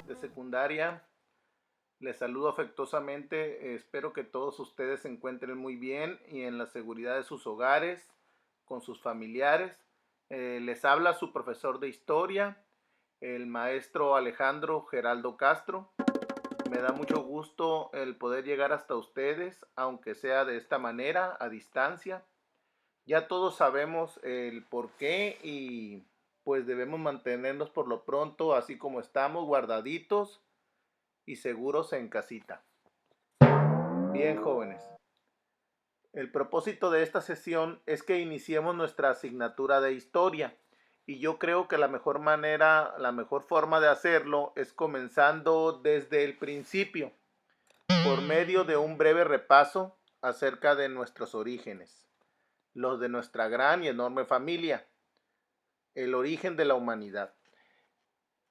De secundaria. Les saludo afectuosamente. Espero que todos ustedes se encuentren muy bien y en la seguridad de sus hogares, con sus familiares. Les habla su profesor de historia, el maestro Alejandro Geraldo Castro. Me da mucho gusto el poder llegar hasta ustedes, aunque sea de esta manera, a distancia. Ya todos sabemos el por qué y pues debemos mantenernos por lo pronto así como estamos, guardaditos y seguros en casita. Bien, jóvenes. El propósito de esta sesión es que iniciemos nuestra asignatura de historia y yo creo que la mejor manera, la mejor forma de hacerlo es comenzando desde el principio, por medio de un breve repaso acerca de nuestros orígenes, los de nuestra gran y enorme familia, el origen de la humanidad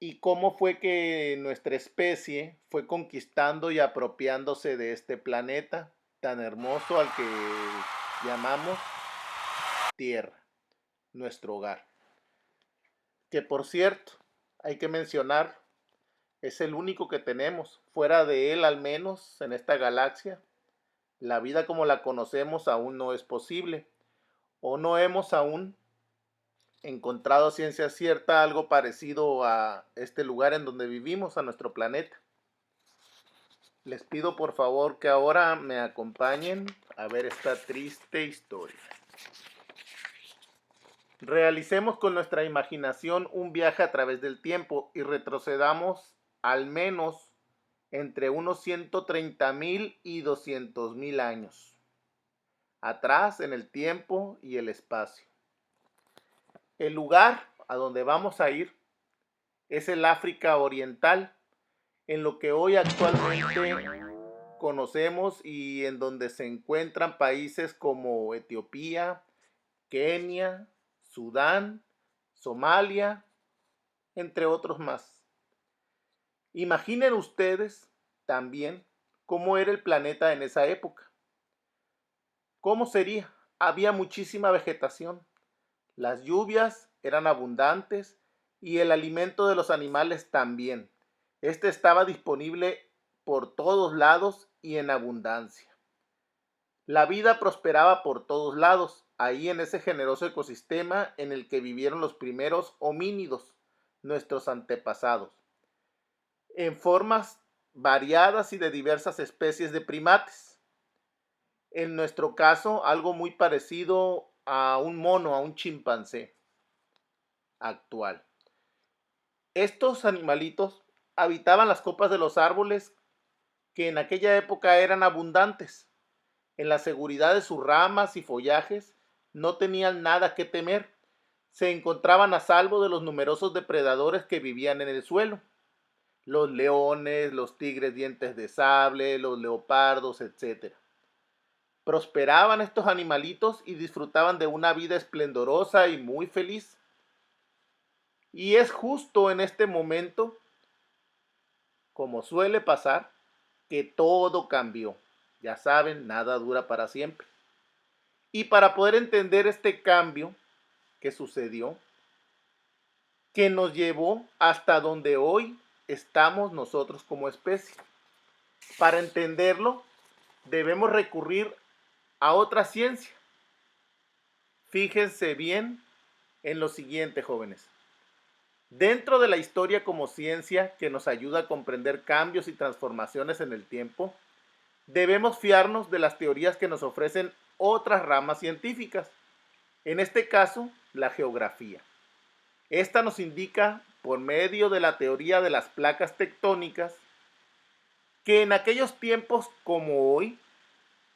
y cómo fue que nuestra especie fue conquistando y apropiándose de este planeta tan hermoso al que llamamos Tierra, nuestro hogar. Que por cierto, hay que mencionar, es el único que tenemos. Fuera de él, al menos en esta galaxia, la vida como la conocemos aún no es posible. O no hemos aún encontrado a ciencia cierta algo parecido a este lugar en donde vivimos, a nuestro planeta. Les pido por favor que ahora me acompañen a ver esta triste historia. Realicemos con nuestra imaginación un viaje a través del tiempo y retrocedamos al menos entre unos 130,000 y 200,000 años, atrás en el tiempo y el espacio. El lugar a donde vamos a ir es el África Oriental, en lo que hoy actualmente conocemos y en donde se encuentran países como Etiopía, Kenia, Sudán, Somalia, entre otros más. Imaginen ustedes también cómo era el planeta en esa época. ¿Cómo sería? Había muchísima vegetación, las lluvias eran abundantes y el alimento de los animales también. Este estaba disponible por todos lados y en abundancia. La vida prosperaba por todos lados, ahí en ese generoso ecosistema en el que vivieron los primeros homínidos, nuestros antepasados, en formas variadas y de diversas especies de primates. En nuestro caso, algo muy parecido a un mono, a un chimpancé actual. Estos animalitos habitaban las copas de los árboles que en aquella época eran abundantes. En la seguridad de sus ramas y follajes no tenían nada que temer. Se encontraban a salvo de los numerosos depredadores que vivían en el suelo. Los leones, los tigres dientes de sable, los leopardos, etc. Prosperaban estos animalitos y disfrutaban de una vida esplendorosa y muy feliz. Y es justo en este momento, como suele pasar, que todo cambió. Ya saben, nada dura para siempre. Y para poder entender este cambio que sucedió, que nos llevó hasta donde hoy estamos nosotros como especie. Para entenderlo, debemos recurrir a otra ciencia. Fíjense bien en lo siguiente, jóvenes. Dentro de la historia como ciencia que nos ayuda a comprender cambios y transformaciones en el tiempo, debemos fiarnos de las teorías que nos ofrecen otras ramas científicas, en este caso, la geografía. Esta nos indica, por medio de la teoría de las placas tectónicas, que en aquellos tiempos como hoy,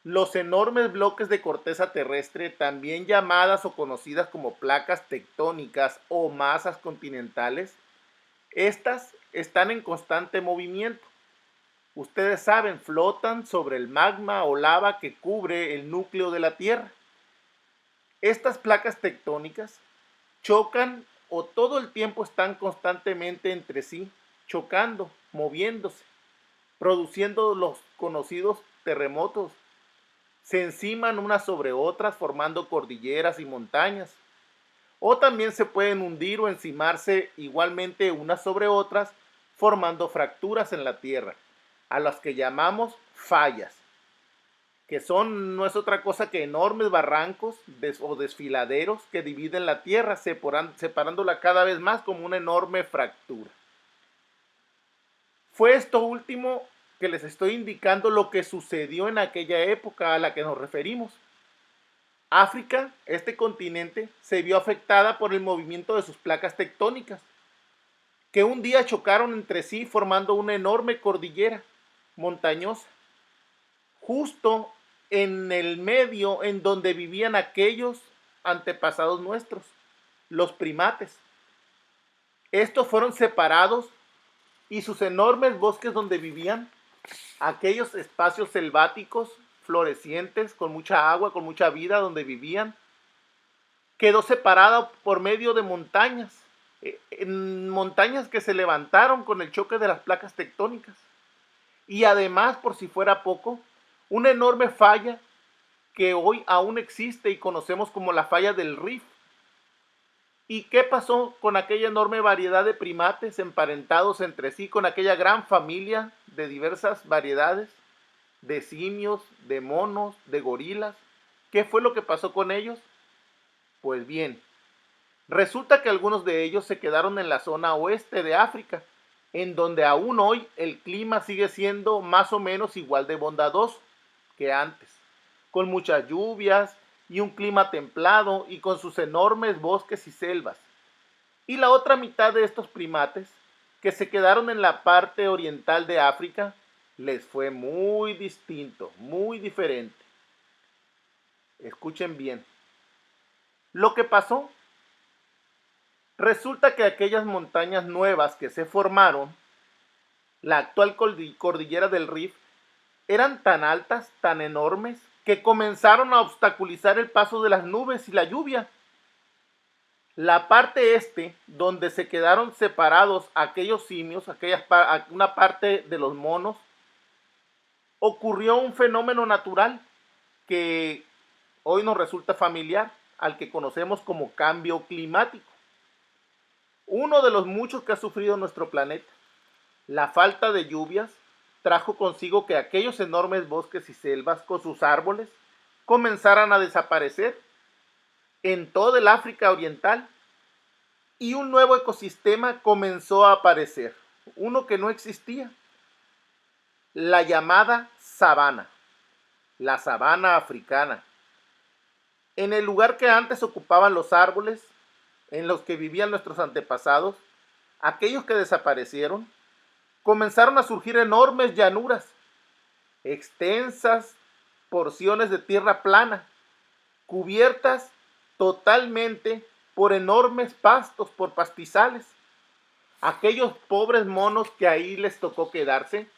los enormes bloques de corteza terrestre, también llamadas o conocidas como placas tectónicas o masas continentales, estas están en constante movimiento. Ustedes saben, flotan sobre el magma o lava que cubre el núcleo de la Tierra. Estas placas tectónicas chocan o todo el tiempo están constantemente entre sí, chocando, moviéndose, produciendo los conocidos terremotos. Se enciman unas sobre otras formando cordilleras y montañas. o también se pueden hundir o encimarse igualmente unas sobre otras, formando fracturas en la tierra, a las que llamamos fallas, que no es otra cosa que enormes barrancos o desfiladeros que dividen la tierra, separándola cada vez más como una enorme fractura. Fue esto último que les estoy indicando lo que sucedió en aquella época a la que nos referimos. África, este continente, se vio afectada por el movimiento de sus placas tectónicas, que un día chocaron entre sí formando una enorme cordillera montañosa, justo en el medio en donde vivían aquellos antepasados nuestros, los primates. Estos fueron separados y sus enormes bosques donde vivían, aquellos espacios selváticos, florecientes, con mucha agua, con mucha vida donde vivían, quedó separado por medio de montañas, en montañas que se levantaron con el choque de las placas tectónicas. Y además, por si fuera poco, una enorme falla que hoy aún existe y conocemos como la falla del Rift. ¿Y qué pasó con aquella enorme variedad de primates emparentados entre sí, con aquella gran familia de diversas variedades, de simios, de monos, de gorilas? ¿Qué fue lo que pasó con ellos? Pues bien, resulta que algunos de ellos se quedaron en la zona oeste de África, en donde aún hoy el clima sigue siendo más o menos igual de bondadoso que antes, con muchas lluvias y un clima templado y con sus enormes bosques y selvas. Y la otra mitad de estos primates, que se quedaron en la parte oriental de África, les fue muy distinto, muy diferente. Escuchen bien. Lo que pasó, resulta que aquellas montañas nuevas que se formaron, la actual cordillera del Rift, eran tan altas, tan enormes, que comenzaron a obstaculizar el paso de las nubes y la lluvia. La parte este, donde se quedaron separados aquellos simios, una parte de los monos, ocurrió un fenómeno natural que hoy nos resulta familiar, al que conocemos como cambio climático. Uno de los muchos que ha sufrido nuestro planeta. La falta de lluvias trajo consigo que aquellos enormes bosques y selvas con sus árboles comenzaran a desaparecer en todo el África Oriental y un nuevo ecosistema comenzó a aparecer, uno que no existía, la llamada sabana, la sabana africana. En el lugar que antes ocupaban los árboles en los que vivían nuestros antepasados, aquellos que desaparecieron, comenzaron a surgir enormes llanuras, extensas porciones de tierra plana, cubiertas totalmente por enormes pastos, por pastizales. Aquellos pobres monos que ahí les tocó quedarse,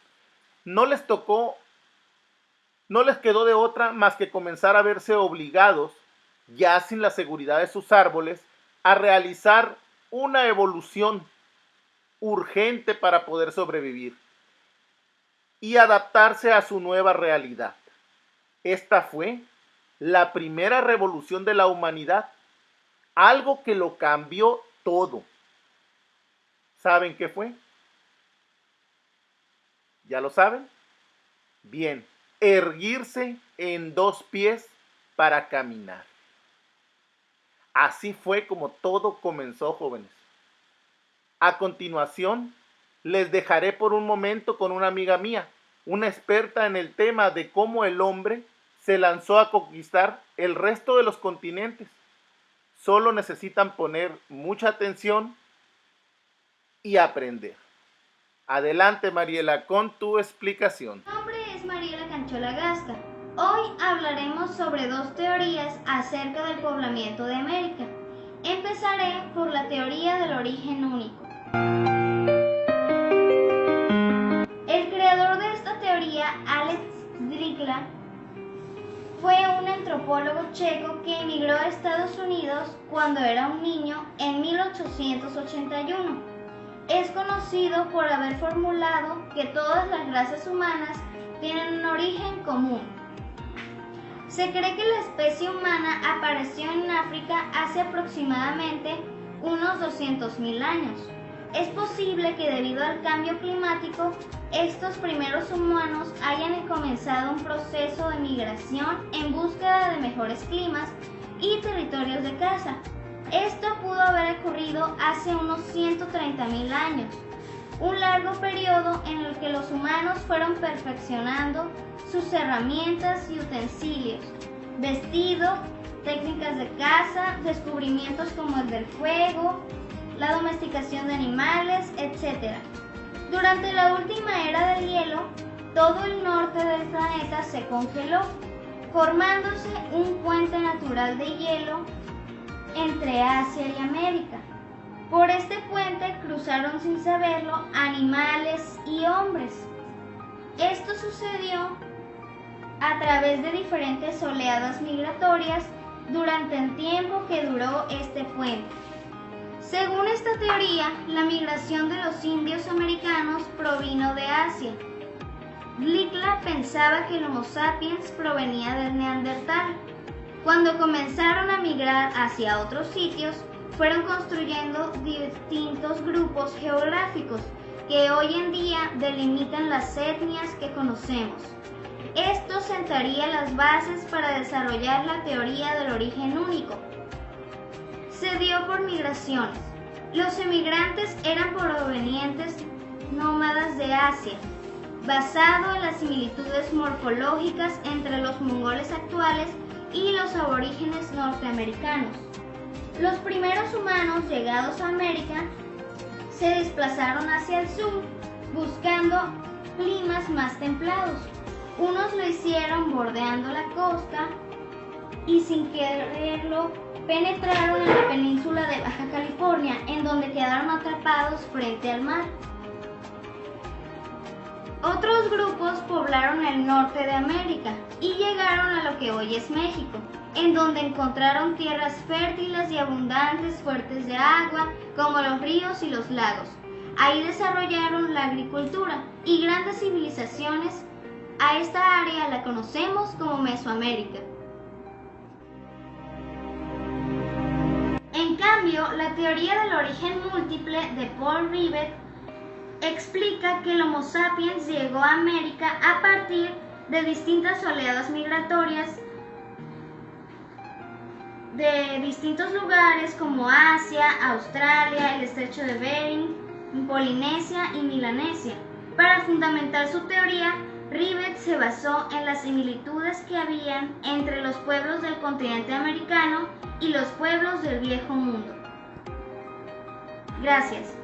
no les quedó de otra más que comenzar a verse obligados, ya sin la seguridad de sus árboles, a realizar una evolución urgente para poder sobrevivir y adaptarse a su nueva realidad. Esta fue la primera revolución de la humanidad, algo que lo cambió todo. ¿Saben qué fue? ¿Ya lo saben? Bien, erguirse en dos pies para caminar. Así fue como todo comenzó, jóvenes. A continuación, les dejaré por un momento con una amiga mía, una experta en el tema de cómo el hombre se lanzó a conquistar el resto de los continentes. Solo necesitan poner mucha atención y aprender. Adelante, Mariela, con tu explicación. Mi nombre es Mariela Canchola Gasca. Hoy hablaremos sobre dos teorías acerca del poblamiento de América. Empezaré por la teoría del origen único. El creador de esta teoría, Alex Drikla, fue un antropólogo checo que emigró a Estados Unidos cuando era un niño en 1881. Es conocido por haber formulado que todas las razas humanas tienen un origen común. Se cree que la especie humana apareció en África hace aproximadamente unos 200.000 años. Es posible que debido al cambio climático, estos primeros humanos hayan comenzado un proceso de migración en búsqueda de mejores climas y territorios de caza. Esto pudo haber ocurrido hace unos 130.000 años, un largo periodo en el que los humanos fueron perfeccionando sus herramientas y utensilios, vestido, técnicas de caza, descubrimientos como el del fuego, la domesticación de animales, etc. Durante la última era del hielo, todo el norte del planeta se congeló, formándose un puente natural de hielo entre Asia y América. Por este puente cruzaron sin saberlo animales y hombres. Esto sucedió a través de diferentes oleadas migratorias durante el tiempo que duró este puente. Según esta teoría, la migración de los indios americanos provino de Asia. Dlikla pensaba que el Homo sapiens provenía del Neandertal. Cuando comenzaron a migrar hacia otros sitios, fueron construyendo distintos grupos geográficos que hoy en día delimitan las etnias que conocemos. Esto sentaría las bases para desarrollar la teoría del origen único. Se dio por migraciones. Los emigrantes eran provenientes nómadas de Asia, basado en las similitudes morfológicas entre los mongoles actuales y los aborígenes norteamericanos. Los primeros humanos llegados a América se desplazaron hacia el sur, buscando climas más templados. Unos lo hicieron bordeando la costa y sin quererlo penetraron en la península de Baja California, en donde quedaron atrapados frente al mar. Otros grupos poblaron el norte de América y llegaron a lo que hoy es México, en donde encontraron tierras fértiles y abundantes, fuentes de agua, como los ríos y los lagos. Ahí desarrollaron la agricultura y grandes civilizaciones. A esta área la conocemos como Mesoamérica. En cambio, la teoría del origen múltiple de Paul Rivet explica que el Homo sapiens llegó a América a partir de distintas oleadas migratorias de distintos lugares como Asia, Australia, el estrecho de Bering, Polinesia y Melanesia. Para fundamentar su teoría, Rivet se basó en las similitudes que habían entre los pueblos del continente americano y los pueblos del Viejo Mundo. Gracias.